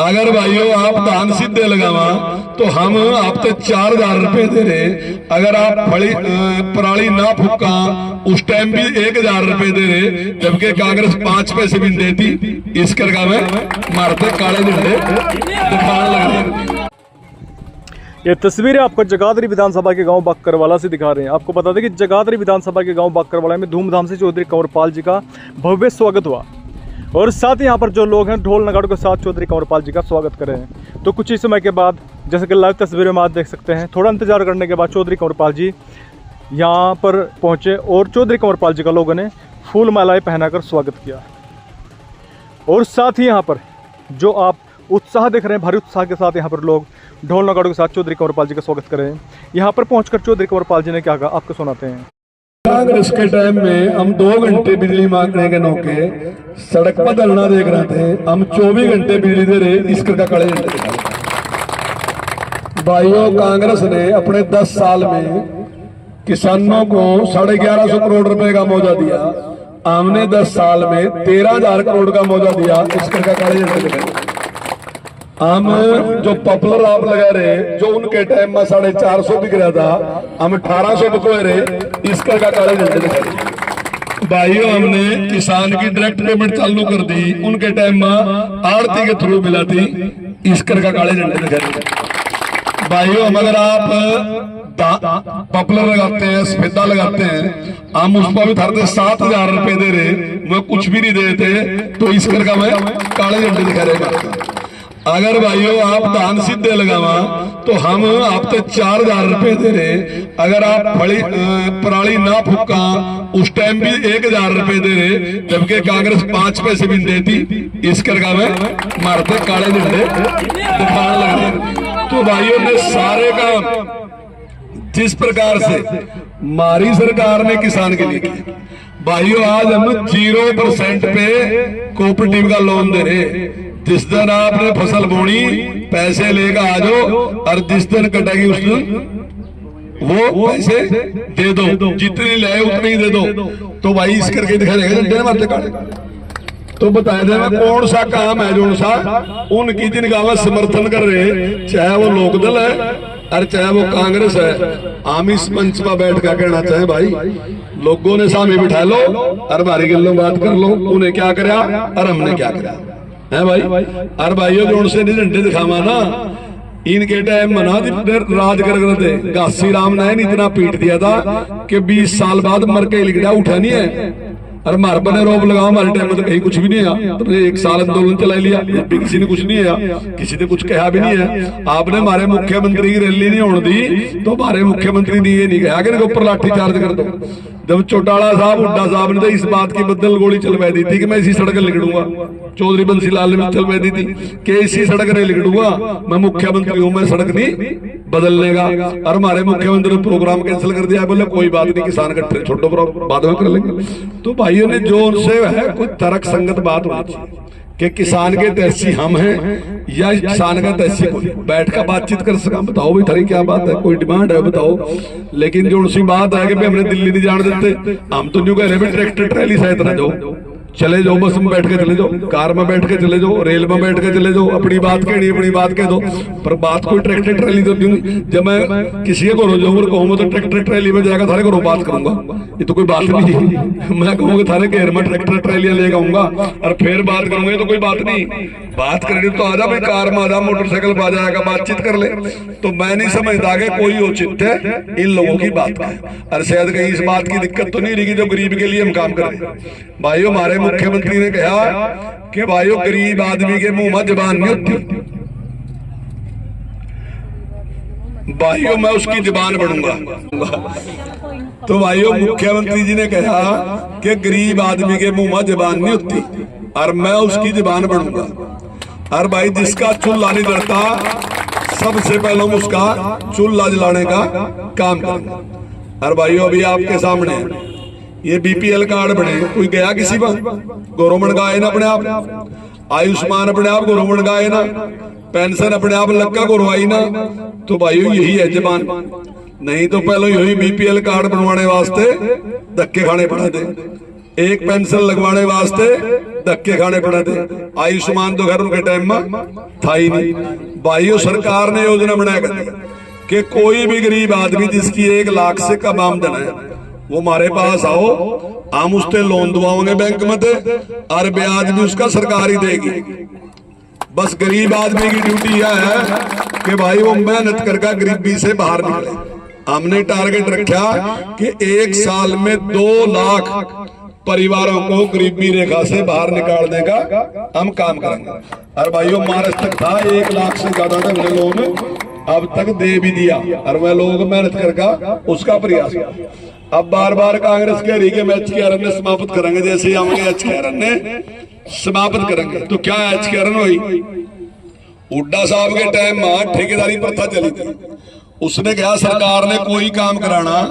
अगर भाइयों आप दान सीधे लगावा तो हम आप तो 4,000 रुपए दे रहे। अगर आप पराली ना फूका उस टाइम भी 1,000 रुपए दे रहे, जबकि कांग्रेस 5 पैसे भी नहीं देती। इस करके में मारते काले झंडे दिखाने लग रहे। ये तस्वीरें आपको जगाधरी विधानसभा के गांव बक्करवाला से दिखा रहे हैं। आपको बता दें कि जगाधरी विधानसभा के गांव बक्करवाला में धूमधाम से चौधरी कंवरपाल जी का भव्य स्वागत हुआ और साथ ही यहां पर जो लोग हैं ढोल नगाड़ों के साथ चौधरी कंवरपाल जी का स्वागत कर रहे हैं। तो कुछ ही समय के बाद, जैसे कि लाइव तस्वीरों में आप देख सकते हैं, थोड़ा इंतजार करने के बाद चौधरी कंवरपाल जी यहाँ पर पहुँचे और चौधरी कंवरपाल जी का लोगों ने फूल मालाएँ पहनाकर स्वागत किया। और साथ ही यहाँ पर जो आप उत्साह देख रहे हैं, भारी उत्साह के साथ यहाँ पर लोग ढोल नगाड़ों के साथ चौधरी कंवरपाल जी का स्वागत कर रहे हैं। यहाँ पर पहुंचकर चौधरी कंवरपाल जी ने क्या कहा, आपको सुनाते हैं। कांग्रेस के टाइम में हम 2 घंटे बिजली मांगने के नौके सड़क पर धरना देख रहे थे, हम 24 घंटे बिजली दे रहे। इसका का काले झंडे दिखाए। भाइयों, कांग्रेस ने अपने 10 साल में किसानों को 1150 करोड़ रुपए का मुआवजा दिया। हमने 10 साल में 13,000 करोड़ का मुआवजा दिया। इसका का काले झंडे दिखाए। हम जो पॉपुलर आप लगा रहे, जो उनके टाइम में 450 बिक रहा था, हम 1800 बिकवा रहे। इसका का काले झंडे दिखाए। भाइयों, हमने किसान की डायरेक्ट पेमेंट चालू कर दी, उनके टाइम में आड़ती के थ्रू मिला थी। इसका का काले झंडे दिखाए। भाइयों, हम अगर आप पॉपुलर लगाते हैं, सफेदा लगाते हैं, हम उस पर भी थरते 7,000 रुपए दे रहे, मैं कुछ भी नहीं देते। तो इसका का मैं काले झंडे दिखा रहेगा। अगर भाइयों आप दान सीधे लगावा तो हम आप तो 4,000 रुपए दे रहे। अगर आप पराली ना फूका उस टाइम भी 1,000 रुपए दे रहे, जबकि कांग्रेस 5 पैसे भी नहीं देती। इस करके में मारते काले झंडे दिखाने लग रहे। तो भाइयों ने सारे काम जिस प्रकार से हमारी सरकार ने किसान के लिए किया, भाइयों आज हम 0% पे कोऑपरेटिव का लोन दे रहे। जिस दिन आपने फसल बोनी पैसे लेकर आ जाओ, और जिस दिन कटेगी उस दिन वो पैसे दे दो, जितनी ले उतनी ही दे दो। तो भाई इस करके दिखा देगा मारते काले। तो बताए दे कौन सा काम है जो सा उनकी जिनका समर्थन कर रहे, चाहे वो लोकदल है और चाहे वो कांग्रेस है। हम इस मंच पर बैठ कर कहना चाहे भाई, लोगों ने सामने बिठा लो और हमारी गलों बात कर लो, उन्हें क्या कराया और हमने क्या कराया है भाई। और भाइयों जो उनसे झंडे दिखावा ना, इनके टाइम मना राज कर रहे थे। घासी राम ने इतना पीट दिया था कि 20 साल बाद मर के लिखा उठा नहीं है। और हमारे बने रोप लगाओ, हमारे टाइम में तो कहीं कुछ भी नहीं है। तो 1 साल आंदोलन चला लिया, किसी ने कुछ नहीं है, किसी ने कुछ कहा भी नहीं है। आपने हमारे मुख्यमंत्री की रैली नहीं होने दी तो हमारे मुख्यमंत्री ने ये नहीं कहा कि इनके ऊपर लाठी चार्ज कर दो। जब चौटाला साहब, हुड्डा साहब ने तो इस बात की बदल गोली चलवा दी थी कि मैं इसी सड़क लिखूंगा, चौधरी बंसीलाल ने चलवा दी थी कि इसी सड़क नहीं लिखूंगा, मैं मुख्यमंत्री हूं, मैं सड़क नहीं बदलने का। और हमारे मुख्यमंत्री ने प्रोग्राम कैंसिल कर दिया, बोले कोई बात नहीं, किसान इकट्ठे छोटो बाद में कर लेंगे। तो भाइयों ने जो उनसे है कोई तर्क संगत बात होनी चाहिए कि किसान के तहसी हम हैं या किसान का तहसी कोई, बैठ कर बातचीत कर सका। बताओ भाई थारी क्या बात है, कोई डिमांड है बताओ। लेकिन जो उनसी बात है कि हमने दिल्ली नहीं जाने देते, हम तो न्यू कह रहे हैं ट्रैक्टर ट्रैली सहित ना जाओ, चले जाओ, बस में बैठ के चले जाओ, कार में बैठ के चले जाओ, रेल में बैठ के चले जाओ, अपनी बात कहनी अपनी बात कह दो। पर बात कोई ट्रैक्टर ट्रैली तो नहीं। जब मैं किसी को जाऊंगा कहूंगा तो ट्रैक्टर ट्रैली में जाएगा थारे को बात करूंगा, ये तो कोई बात नहीं। मैं कहूंगा थारे घेर में ट्रैक्टर ट्रैलियां लेकर आऊंगा और फिर बात करूंगा, तो कोई बात नहीं। बात करनी तो आजा भाई, कार में आजा, मोटरसाइकिल पर आ जाएगा, बातचीत कर ले। तो मैं नहीं समझता कि कोई औचित्य है इन लोगों की बात का। और शायद कहीं इस बात की दिक्कत तो नहीं रही जो गरीब के लिए हम काम करें। भाइयों, हमारे मुख्यमंत्री ने कहा कि भाइयों गरीब आदमी के मुंह में जबान नहीं होती। भाइयों मैं उसकी जबान बढ़ूंगा। तो भाइयों मुख्यमंत्री जी ने कहा कि गरीब आदमी के मुंह में जबान नहीं होती और मैं उसकी जबान बढ़ूंगा। और भाई जिसका चूल्हा नहीं जलता सबसे पहले हम उसका चूल्हा जलाने का काम करेंगे। और भाइयों अभी आपके सामने ये बीपीएल कार्ड बने, कोई गया किसी पर गवर्नमेंट का आए ना अपने आप, आयुष्मान अपने आप गवर्नमेंट का आए ना, पेंशन अपने आप लक्का करवाई ना। तो भाइयों यही है जबान, नहीं तो पहले यही बीपीएल कार्ड बनवाने वास्ते धक्के खाने पड़े थे। एक पेंशन लगवाने वास्ते धक्के खाने पड़े थे। आयुष्मान तो खैर उनके टाइम में था ही नहीं। भाइयों, सरकार ने योजना बनाया करती कि कोई भी गरीब आदमी जिसकी 1 लाख से कम आमदन है वो हमारे पास आओ, हम उससे लोन दुआओगे बैंक में थे और ब्याज भी उसका सरकार ही देगी। बस गरीब आदमी की ड्यूटी यह है कि भाई वो मेहनत करके गरीबी से बाहर निकले। हमने टारगेट रखा कि 1 साल में 2 लाख परिवारों को गरीबी रेखा से बाहर निकालने का हम काम करेंगे। और भाइयों, महाराष्ट्र तक था 1 लाख से ज्यादा तक लोन अब तक दे भी दिया और वह लोग मेहनत करके उसका प्रयास किया। अब बार बार कांग्रेस कह रही कि हम HKRN ने समाप्त करेंगे, जैसे हमने HKRN ने समाप्त करेंगे। तो क्या HKRN हुई? हुड्डा साहब के टाइम में ठेकेदारी प्रथा चली थी। उसने कहा सरकार ने कोई काम कराना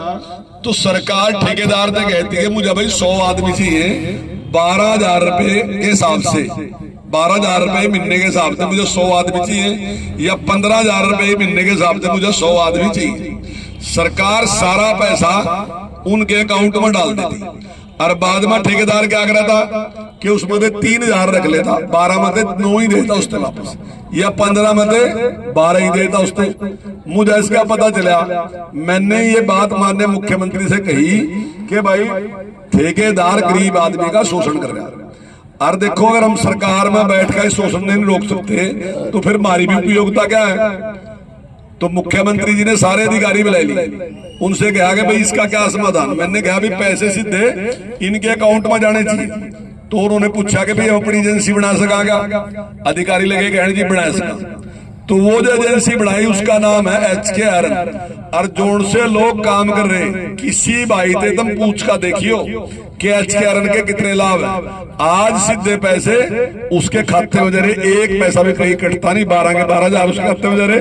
तो सरकार ठेकेदार से कहती है मुझे भाई 100 आदमी चाहिए, 12,000 रुपए के हिसाब से, 12,000 रुपए महीने के हिसाब से मुझे 100 आदमी चाहिए, या 15,000 रुपए महीने के हिसाब से मुझे 100 आदमी चाहिए। सरकार सारा पैसा उनके अकाउंट में डाल देती और बाद में ठेकेदार क्या कर रहा था कि उसमें 3,000 रख लेता, 12 में 9 ही देता उसने वापस, या 15 में 12 ही देता उसने। मुझे इसका पता चला, मैंने ये बात माननीय मुख्यमंत्री से कही कि भाई ठेकेदार गरीब आदमी का शोषण कर रहा है। और देखो, अगर हम सरकार में बैठकर इस शोषण नहीं रोक सकते तो फिर हमारी भी उपयोगिता क्या है? तो मुख्यमंत्री जी ने सारे अधिकारी बुला लिए, उनसे कहा कि भाई इसका क्या समाधान। मैंने कहा भाई पैसे सीधे इनके अकाउंट में जाने चाहिए। तो उन्होंने पूछा कि भाई हम अपनी एजेंसी बना सकांगा? अधिकारी लगे कहने जी बना सका। तो वो जो एजेंसी बनाई उसका नाम है HKRN। और जोड़ से लोग काम कर रहे हैं। किसी भाई थे तुम पूछ का देखियो कि HKRN के कितने लाभ है। आज सीधे पैसे उसके खाते में जा रहे, 1 पैसा भी कहीं कटता नहीं, 12 के 12,000 उसके खाते में जा रहे।